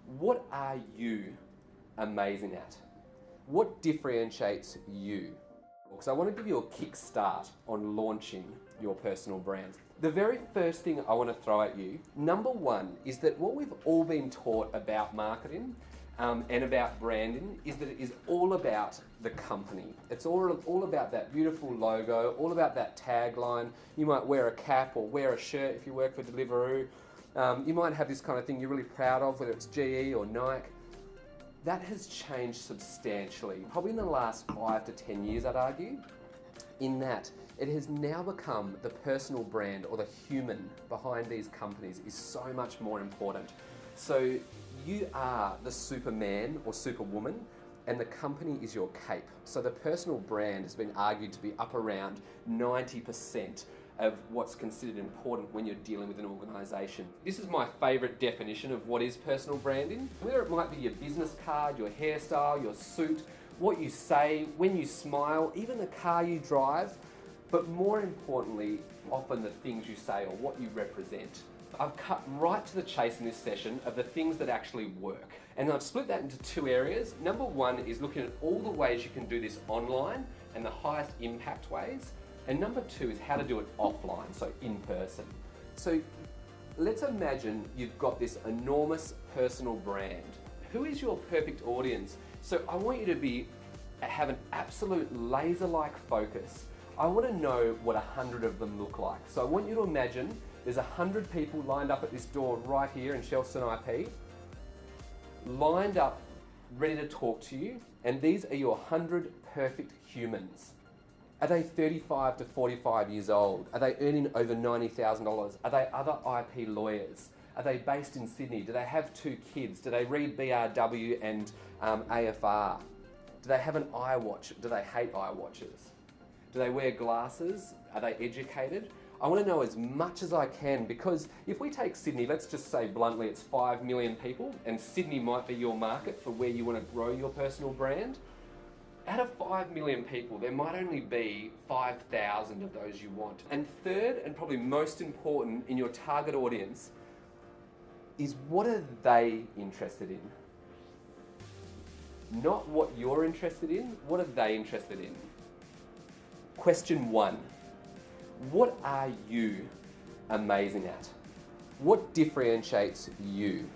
What are you amazing at? What differentiates you? Because I want to give you a kick start on launching your personal brand. The very first thing I want to throw at you, number one, is that what we've all been taught about marketing and about branding is that it is all about the company. It's all about that beautiful logo, all about that tagline. You might wear a cap or wear a shirt if you work for Deliveroo. You might have this kind of thing you're really proud of, whether it's GE or Nike. That has changed substantially, probably in the last 5 to 10 years, I'd argue, in that it has now become the personal brand or the human behind these companies is so much more important. So you are the Superman or Superwoman, and the company is your cape. So the personal brand has been argued to be up around 90% of what's considered important when you're dealing with an organisation. This is my favourite definition of what is personal branding. Whether it might be your business card, your hairstyle, your suit, what you say, when you smile, even the car you drive, but more importantly, often the things you say or what you represent. I've cut right to the chase in this session of the things that actually work. And I've split that into two areas. Number one is looking at all the ways you can do this online and the highest impact ways. And number two is how to do it offline, so in person. So let's imagine you've got this enormous personal brand. Who is your perfect audience? So I want you to have an absolute laser-like focus. I want to know what 100 of them look like. So I want you to imagine there's 100 people lined up at this door right here in Shelston IP, lined up, ready to talk to you, and these are your 100 perfect humans. Are they 35 to 45 years old? Are they earning over $90,000? Are they other IP lawyers? Are they based in Sydney? Do they have 2 kids? Do they read BRW and AFR? Do they have an iWatch? Do they hate iWatches? Do they wear glasses? Are they educated? I want to know as much as I can, because if we take Sydney, let's just say bluntly it's 5 million people, and Sydney might be your market for where you want to grow your personal brand. Out of 5 million people, there might only be 5,000 of those you want. And third, and probably most important in your target audience, is what are they interested in? Not what you're interested in, what are they interested in? Question 1. What are you amazing at? What differentiates you?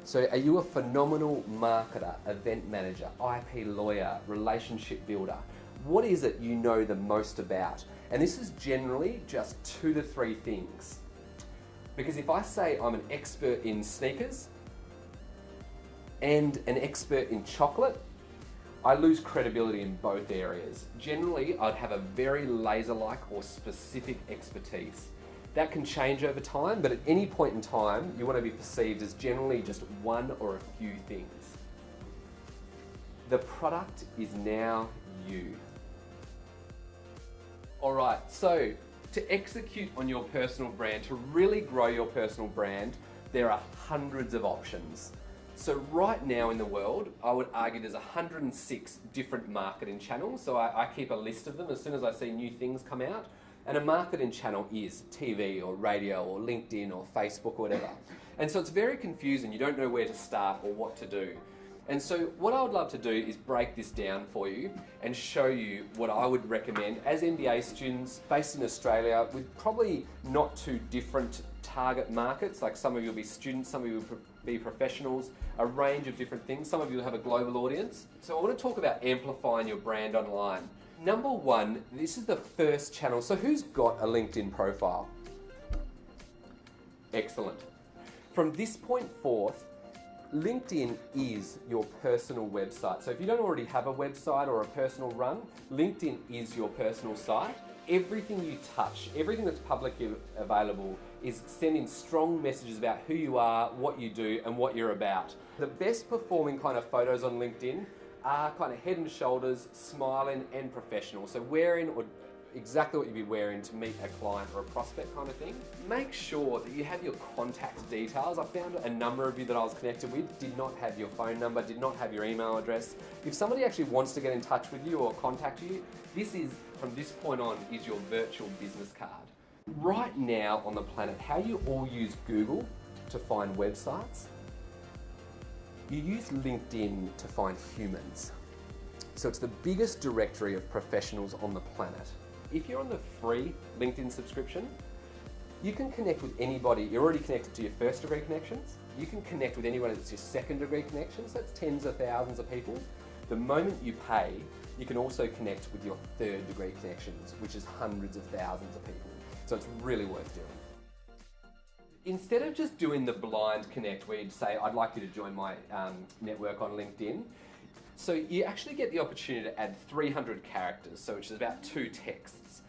So are you a phenomenal marketer, event manager, IP lawyer, relationship builder? What is it you know the most about? And this is generally just 2 to 3 things. Because if I say I'm an expert in sneakers and an expert in chocolate, I lose credibility in both areas. Generally, I'd have a very laser-like or specific expertise. That can change over time, but at any point in time, you want to be perceived as generally just one or a few things. The product is now you. All right, so to execute on your personal brand, to really grow your personal brand, there are hundreds of options. So right now in the world, I would argue there's 106 different marketing channels. So I keep a list of them as soon as I see new things come out. And a marketing channel is TV or radio or LinkedIn or Facebook or whatever. And so it's very confusing. You don't know where to start or what to do. And so what I would love to do is break this down for you and show you what I would recommend as MBA students based in Australia with probably not too different target markets. Like some of you will be students, some of you will be professionals, a range of different things. Some of you will have a global audience. So I want to talk about amplifying your brand online. Number one, this is the first channel. So who's got a LinkedIn profile? Excellent. From this point forth, LinkedIn is your personal website. So if you don't already have a website or a personal run, LinkedIn is your personal site. Everything you touch, everything that's publicly available is sending strong messages about who you are, what you do, and what you're about. The best performing kind of photos on LinkedIn are kind of head and shoulders, smiling and professional. So wearing or exactly what you'd be wearing to meet a client or a prospect kind of thing. Make sure that you have your contact details. I found a number of you that I was connected with did not have your phone number, did not have your email address. If somebody actually wants to get in touch with you or contact you, this is, from this point on, is your virtual business card. Right now on the planet, how you all use Google to find websites, You use LinkedIn to find humans. So it's the biggest directory of professionals on the planet. If you're on the free LinkedIn subscription, you can connect with anybody. You're already connected to your first degree connections. You can connect with anyone that's your second degree connections. That's tens of thousands of people. The moment you pay, you can also connect with your third degree connections, which is hundreds of thousands of people. So it's really worth doing. Instead of just doing the blind connect where you'd say, I'd like you to join my network on LinkedIn, so you actually get the opportunity to add 300 characters, so which is about 2 texts.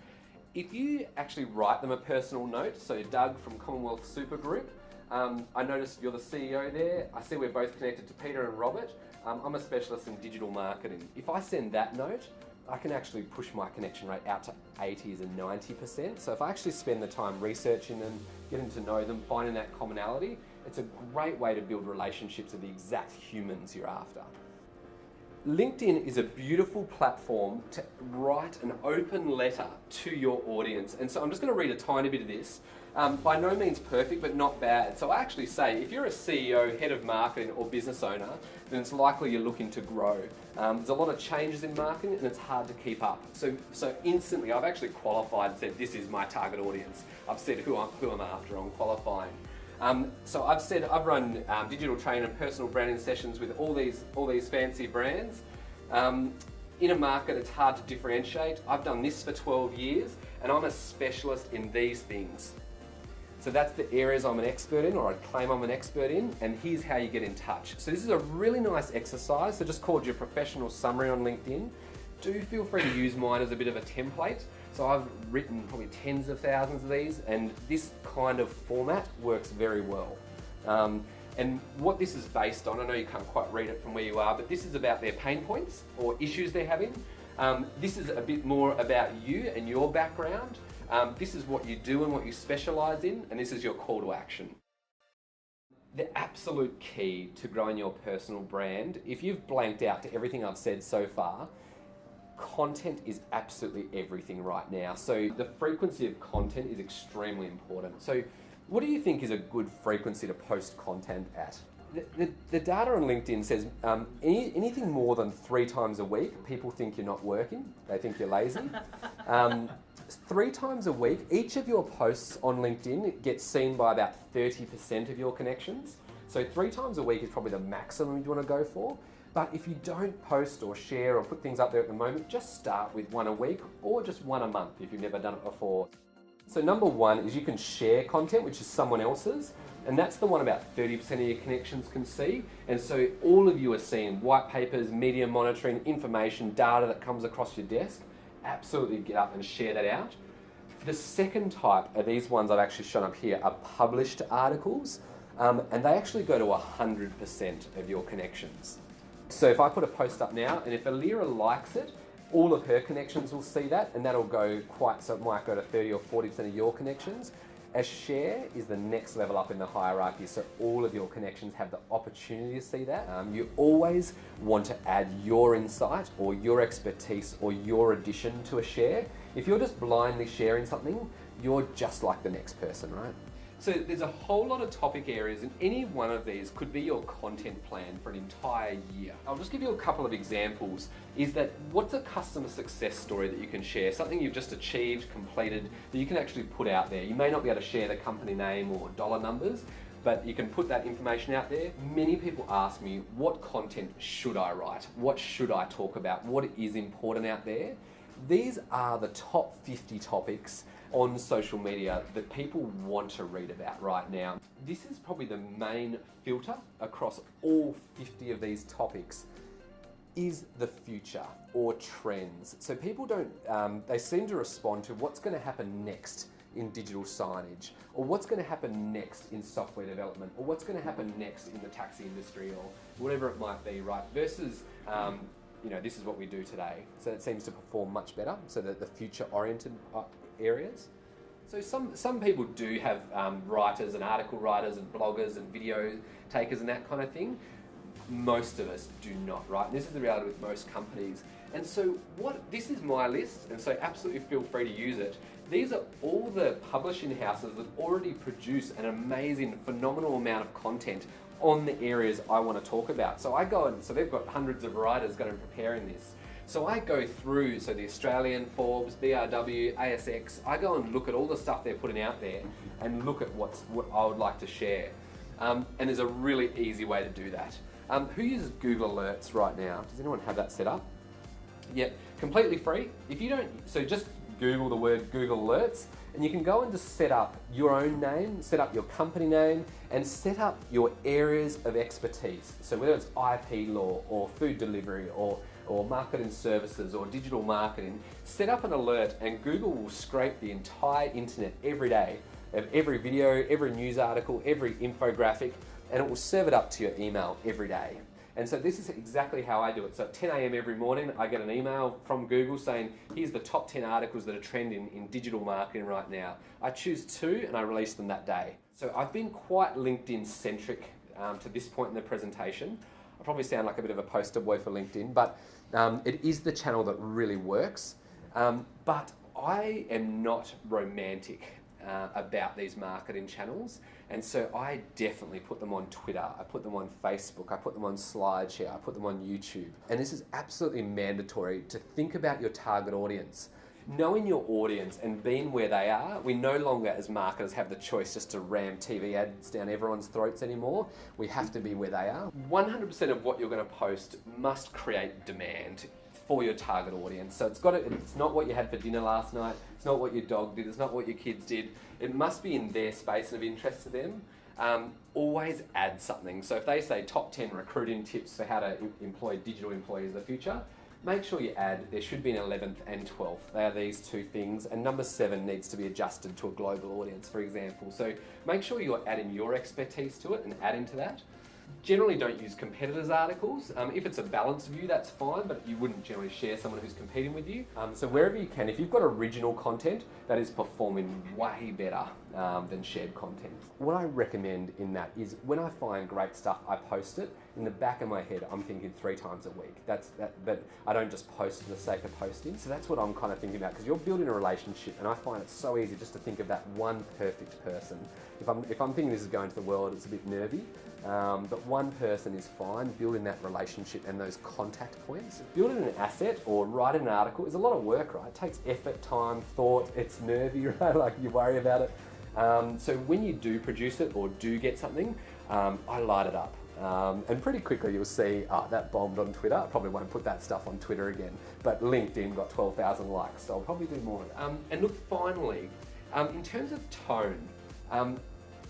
If you actually write them a personal note, so Doug from Commonwealth Super Group, I noticed you're the CEO there. I see we're both connected to Peter and Robert. I'm a specialist in digital marketing. If I send that note, I can actually push my connection rate out to 80s and 90%. So if I actually spend the time researching them, getting to know them, finding that commonality, it's a great way to build relationships with the exact humans you're after. LinkedIn is a beautiful platform to write an open letter to your audience. And so I'm just going to read a tiny bit of this. By no means perfect, but not bad. So I actually say, if you're a CEO, head of marketing or business owner, then it's likely you're looking to grow. There's a lot of changes in marketing and it's hard to keep up. So instantly I've actually qualified and said, this is my target audience. I've said who I'm after on qualifying. So I've said I've run digital training and personal branding sessions with all these fancy brands. In a market, it's hard to differentiate. I've done this for 12 years and I'm a specialist in these things. So that's the areas I'm an expert in, or I claim I'm an expert in, and here's how you get in touch. So this is a really nice exercise. So just called your professional summary on LinkedIn. Do feel free to use mine as a bit of a template. So I've written probably tens of thousands of these, and this kind of format works very well. And what this is based on, I know you can't quite read it from where you are, but this is about their pain points or issues they're having. This is a bit more about you and your background. This is what you do and what you specialise in, and this is your call to action. The absolute key to growing your personal brand, if you've blanked out to everything I've said so far, content is absolutely everything right now. So the frequency of content is extremely important. So what do you think is a good frequency to post content at? The data on LinkedIn says anything more than 3 times a week, people think you're not working. They think you're lazy. 3 times a week, each of your posts on LinkedIn gets seen by about 30% of your connections. So 3 times a week is probably the maximum you want to go for. But if you don't post or share or put things up there at the moment, just start with 1 a week or just 1 a month if you've never done it before. So number 1 is you can share content, which is someone else's. And that's the one about 30% of your connections can see. And so all of you are seeing white papers, media monitoring, information, data that comes across your desk. Absolutely get up and share that out. The second type are these ones I've actually shown up here are published articles. And they actually go to 100% of your connections. So if I put a post up now, and if Alira likes it, all of her connections will see that, and that'll go so it might go to 30 or 40% of your connections. A share is the next level up in the hierarchy, so all of your connections have the opportunity to see that. You always want to add your insight or your expertise or your addition to a share. If you're just blindly sharing something, you're just like the next person, right? So there's a whole lot of topic areas, and any one of these could be your content plan for an entire year. I'll just give you a couple of examples. Is that what's a customer success story that you can share? Something you've just achieved, completed, that you can actually put out there. You may not be able to share the company name or dollar numbers, but you can put that information out there. Many people ask me, what content should I write? What should I talk about? What is important out there? These are the top 50 topics on social media that people want to read about right now. This is probably the main filter across all 50 of these topics is the future or trends. So people they seem to respond to what's going to happen next in digital signage, or what's going to happen next in software development, or what's going to happen next in the taxi industry, or whatever it might be, right? Versus this is what we do today. So it seems to perform much better, so that the future-oriented areas. So some people do have writers and article writers and bloggers and video takers and that kind of thing. Most of us do not, right? This is the reality with most companies. And so this is my list, and so absolutely feel free to use it. These are all the publishing houses that already produce an amazing, phenomenal amount of content on the areas I want to talk about. So I go and, so they've got hundreds of writers going and preparing this. So I go through, so the Australian, Forbes, BRW, ASX, I go and look at all the stuff they're putting out there and look at what I would like to share. And there's a really easy way to do that. Who uses Google Alerts right now? Does anyone have that set up? Yeah, completely free. If you don't, so just Google the word Google Alerts, and you can go and just set up your own name, set up your company name, and set up your areas of expertise. So whether it's IP law or food delivery or marketing services or digital marketing, set up an alert and Google will scrape the entire internet every day of every video, every news article, every infographic, and it will serve it up to your email every day. And so this is exactly how I do it. So at 10 a.m. every morning, I get an email from Google saying, here's the top 10 articles that are trending in digital marketing right now. I choose 2 and I release them that day. So I've been quite LinkedIn centric to this point in the presentation. I probably sound like a bit of a poster boy for LinkedIn, but it is the channel that really works. But I am not romantic about these marketing channels, and so I definitely put them on Twitter, I put them on Facebook, I put them on SlideShare, I put them on YouTube. And this is absolutely mandatory to think about your target audience. Knowing your audience and being where they are, we no longer as marketers have the choice just to ram TV ads down everyone's throats anymore. We have to be where they are. 100% of what you're going to post must create demand for your target audience. So it's not what you had for dinner last night, it's not what your dog did, it's not what your kids did. It must be in their space and of interest to them. Always add something. So if they say top 10 recruiting tips for how to employ digital employees of the future, make sure you add, there should be an 11th and 12th. They are these 2 things, and number 7 needs to be adjusted to a global audience, for example. So make sure you're adding your expertise to it and adding to that. Generally don't use competitors' articles. If it's a balanced view, that's fine, but you wouldn't generally share someone who's competing with you. So wherever you can, if you've got original content, that is performing way better than shared content. What I recommend in that is when I find great stuff, I post it. In the back of my head, I'm thinking 3 times a week. But I don't just post for the sake of posting. So that's what I'm kind of thinking about, because you're building a relationship, and I find it so easy just to think of that one perfect person. If I'm thinking this is going to the world, it's a bit nervy. But one person is fine. Building that relationship and those contact points. Building an asset or writing an article is a lot of work, right? It takes effort, time, thought. It's nervy, right? Like you worry about it. So when you do produce it or do get something, I light it up. And pretty quickly you'll see, that bombed on Twitter. I probably won't put that stuff on Twitter again. But LinkedIn got 12,000 likes, so I'll probably do more of it. And look, finally, in terms of tone,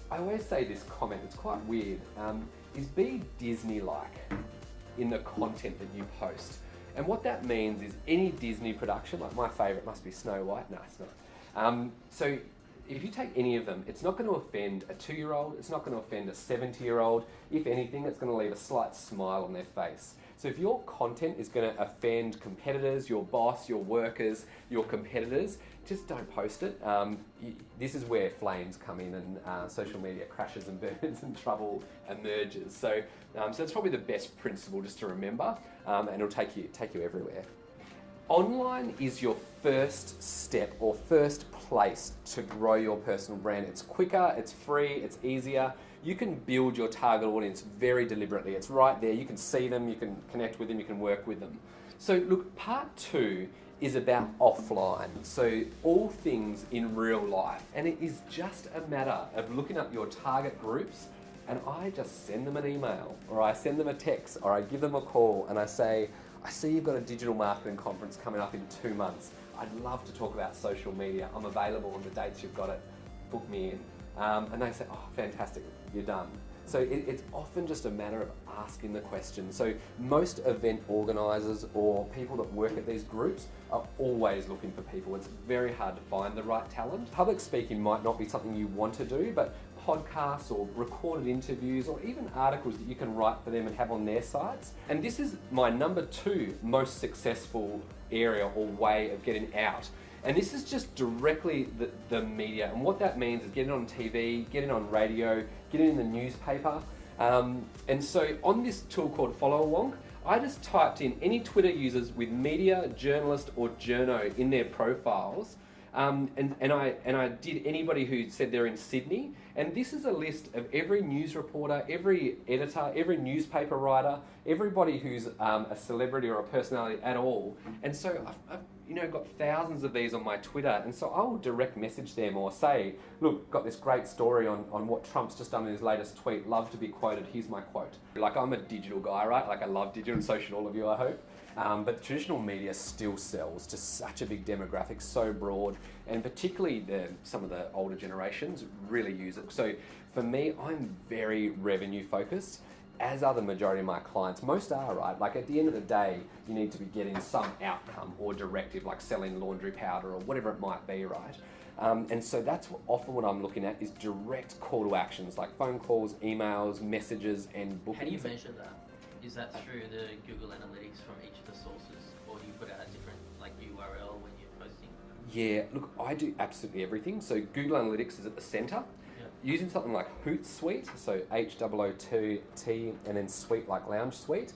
I always say this comment, it's quite weird, is be Disney-like in the content that you post. And what that means is any Disney production, like my favourite must be Snow White, no it's not. So if you take any of them, it's not going to offend a 2-year-old, it's not going to offend a 70-year-old. If anything, it's going to leave a slight smile on their face. So if your content is going to offend competitors, your boss, your workers, your competitors, just don't post it. This is where flames come in and social media crashes and burns and trouble emerges. So that's probably the best principle just to remember, and it'll take you everywhere. Online is your first step or first place to grow your personal brand. It's quicker, it's free, it's easier. You can build your target audience very deliberately. It's right there. You can see them, you can connect with them, you can work with them. So look, part 2 is about offline. So all things in real life. And it is just a matter of looking up your target groups, and I just send them an email, or I send them a text, or I give them a call and I say, I see you've got a digital marketing conference coming up in 2 months. I'd love to talk about social media. I'm available on the dates you've got it. Book me in. And they say, oh, fantastic, you're done. So it's often just a matter of asking the question. So most event organisers or people that work at these groups are always looking for people. It's very hard to find the right talent. Public speaking might not be something you want to do, but podcasts or recorded interviews or even articles that you can write for them and have on their sites. And this is my number 2 most successful area or way of getting out. And this is just directly the media. And what that means is getting on TV, getting on radio, getting in the newspaper. And so on this tool called Follow Along, I just typed in any Twitter users with media, journalist or journo in their profiles. And I did anybody who said they're in Sydney, and this is a list of every news reporter, every editor, every newspaper writer, everybody who's a celebrity or a personality at all. And so I've got thousands of these on my Twitter, and so I'll direct message them or say, look, got this great story on what Trump's just done in his latest tweet, love to be quoted, here's my quote. Like, I'm a digital guy, right? Like, I love digital, and so should all of you, I hope. But traditional media still sells to such a big demographic, so broad, and particularly some of the older generations really use it. So for me, I'm very revenue focused, as are the majority of my clients. Most are, right? Like, at the end of the day, you need to be getting some outcome or directive, like selling laundry powder or whatever it might be, right? And so that's often what I'm looking at is direct call to actions, like phone calls, emails, messages, and bookings. How do you measure that? Is that through the Google Analytics from each of the sources, or do you put out a different URL when you're posting? Yeah, look, I do absolutely everything. So Google Analytics is at the center. Yep. Using something like Hootsuite, so HOOT, and then Suite like Lounge Suite,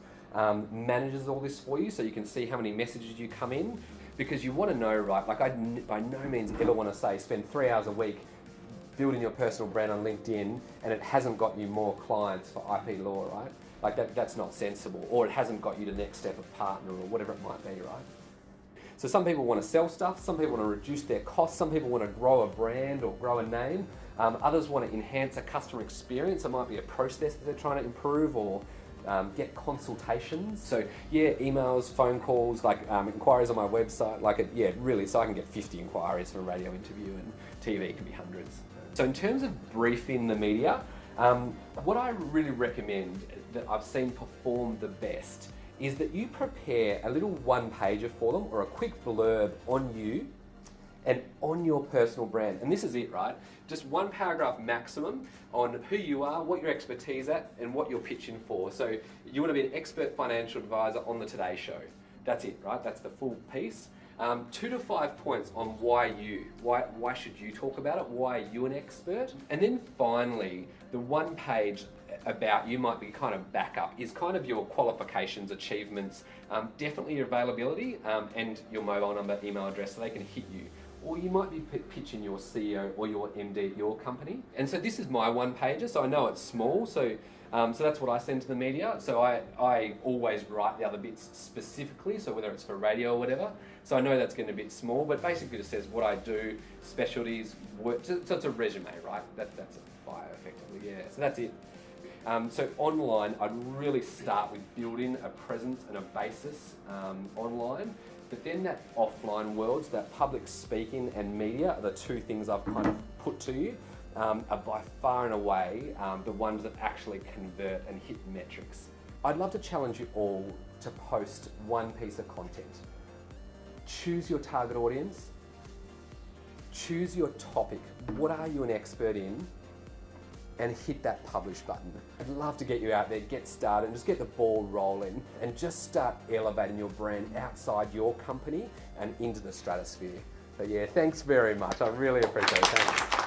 manages all this for you, so you can see how many messages you come in, because you want to know, right? Like, I by no means ever want to say spend 3 hours a week building your personal brand on LinkedIn, and it hasn't got you more clients for IP law, right? Like, that's not sensible, or it hasn't got you to the next step of partner or whatever it might be, right? So some people want to sell stuff, some people want to reduce their costs, some people want to grow a brand or grow a name, others want to enhance a customer experience. It might be a process that they're trying to improve, or get consultations. So yeah, emails, phone calls, like inquiries on my website, really, so I can get 50 inquiries for a radio interview, and TV can be hundreds. So in terms of briefing the media, what I really recommend that I've seen perform the best is that you prepare a little one-pager for them, or a quick blurb on you and on your personal brand. And this is it, right? Just one paragraph maximum on who you are, what your expertise at, and what you're pitching for. So you want to be an expert financial advisor on the Today Show. That's it, right? That's the full piece. 2 to 5 points on why should you talk about it, why are you an expert? And then finally, the one page about you might be kind of backup is kind of your qualifications, achievements, definitely your availability, and your mobile number, email address, so they can hit you. Or you might be pitching your CEO or your MD at your company. And so this is my one pager, so I know it's small, so that's what I send to the media. So I always write the other bits specifically, so whether it's for radio or whatever. So I know that's getting a bit small, but basically it says what I do, specialties, work. So it's a resume, right? That's a bio effectively, yeah. So that's it. So online, I'd really start with building a presence and a basis online. But then that offline world, so that public speaking and media are the two things I've kind of put to you, are by far and away the ones that actually convert and hit metrics. I'd love to challenge you all to post one piece of content. Choose your target audience, choose your topic, what are you an expert in, and hit that publish button. I'd love to get you out there, get started, and just get the ball rolling, and just start elevating your brand outside your company and into the stratosphere. But yeah, thanks very much. I really appreciate it. Thanks.